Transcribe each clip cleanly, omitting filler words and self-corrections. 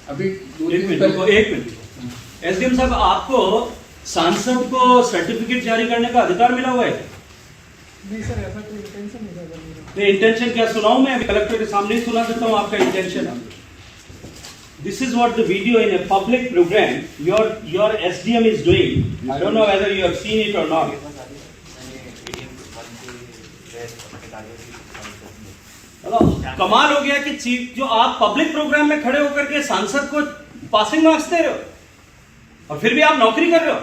अभी एक minute SDM साहब, आपको सांसद को सर्टिफिकेट जारी करने का अधिकार मिला हुआ है? नहीं सर, ऐसा कोई इंटेंशन नहीं था मेरा। नहीं, इंटेंशन क्या सुनाऊं मैं? अभी कलेक्टर के सामने ही सुना देता हूं आपका intention. This is what the video in a public programme your SDM is doing. I don't know whether you have seen it और नॉट। कमाल हो गया कि चीफ, जो आप पब्लिक प्रोग्राम में खड़े होकर के सांसद को पासिंग मार्क्स दे रहे हो और फिर भी आप नौकरी कर रहे हो।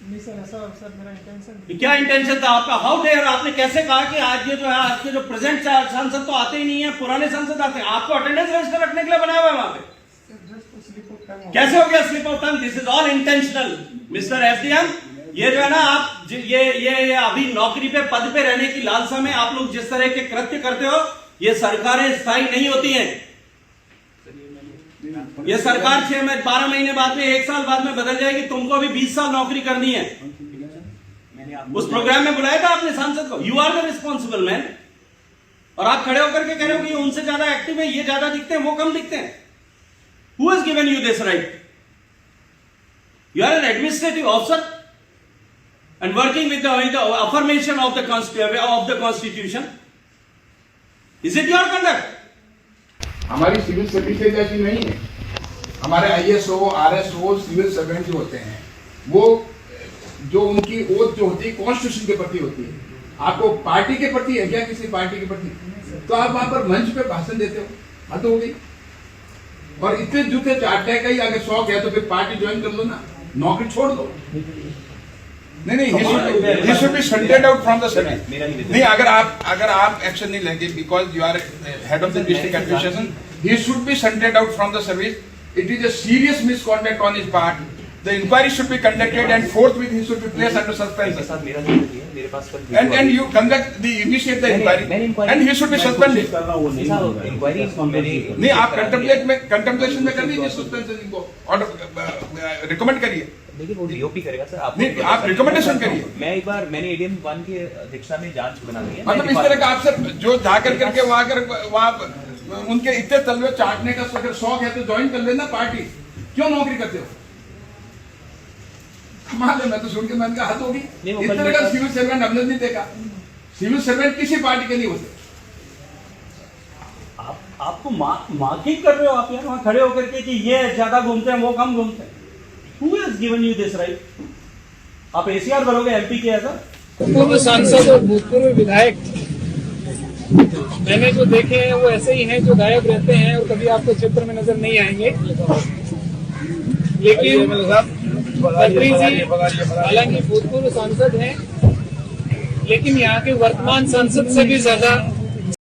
नहीं सर, ऐसा सर मेरा इंटेंशन। क्या इंटेंशन था आपका? How dare! आपने कैसे कहा कि आज ये जो है आपके जो प्रेजेंट सांसद तो आते ही नहीं है, पुराने सांसद आते हैं। आपको अटेंडेंस रजिस्टर रखने के लिए बनाया हुआ है वहां पे। कैसे हो गया slip of tongue? This is all intentional mister SDM. ये जो है ना, आप ये अभी नौकरी पे पद पे रहने की लालसा में आप लोग जिस तरह के कृत्य करते हो, ये सरकारें स्थायी नहीं होती हैं। ये सरकार 12 महीने बाद में, 1 साल बाद में बदल जाएगी। तुमको अभी 20 साल नौकरी करनी है। उस प्रोग्राम में बुलाया था आपने सांसद को। You are the responsible man. और आप खड़े होकर के कह रहे हो कि उनसे ज्यादा एक्टिव है, ये ज्यादा दिखते हैं, वो कम दिखते हैं। Who has given you this right? You are an administrative officer and working with the affirmation of the constitution. Is it your conduct? हमारी सिविल सर्विसेज ऐसी नहीं है। हमारे आईएसओ, आरएसओ, सिविल सर्वेंट जो होते हैं, वो जो उनकी ओथ जो होती है कॉन्स्टिट्यूशन के प्रति होती है। आपको पार्टी के प्रति है क्या? किसी पार्टी के प्रति? तो आप वहां पर मंच पे भाषण देते हो, हद हो गई। और इतने जूते चाटने का ही अगर शौक है तो फिर पार्टी ज्वाइन कर लो ना, नौकरी छोड़ दो। नहीं, he should be shunted out from the service. नहीं, अगर आप एक्शन नहीं लेंगे because you are head of the district administration, he should be shunted out from the service. It is a serious misconduct on his part. The inquiry should be conducted and forthwith he should be placed under suspension. And you initiate the inquiry and he should be suspended. नहीं, आप contemplation में कर दीजिए suspension को और recommend करिए। लेकिन वो डीओपी करेगा सर। आप नहीं, आप रिकमेंडेशन करिए। मैंने एडीएम 1 की अध्यक्षता में जांच बना दी है। मतलब इस तरह का आपसे जो जाकर करके वहां उनके इतने तलवे चाटने का शौक है तो ज्वाइन कर लेना पार्टी। क्यों नौकरी करते हो? कमाल है। मैं तो सुन के मैंने कहा हद होगी। इस तरह का सिविल सर्वेंट हमने नहीं देखा। सिविल सर्वेंट किसी पार्टी के नहीं होते। आपको मार्किंग कर रहे हो आप यहाँ खड़े होकर के कि ये ज्यादा घूमते हैं, वो कम घूमते हैं। Who has given you this right? आप एसीआर भरोगे एमपी के? ऐसा पूर्व सांसद और भूतपूर्व विधायक मैंने जो देखे हैं वो ऐसे ही हैं जो गायब रहते हैं और कभी आपको चित्र में नजर नहीं आएंगे। लेकिन खत्री जी हालांकि भूतपूर्व सांसद हैं, लेकिन यहाँ के वर्तमान सांसद से भी ज्यादा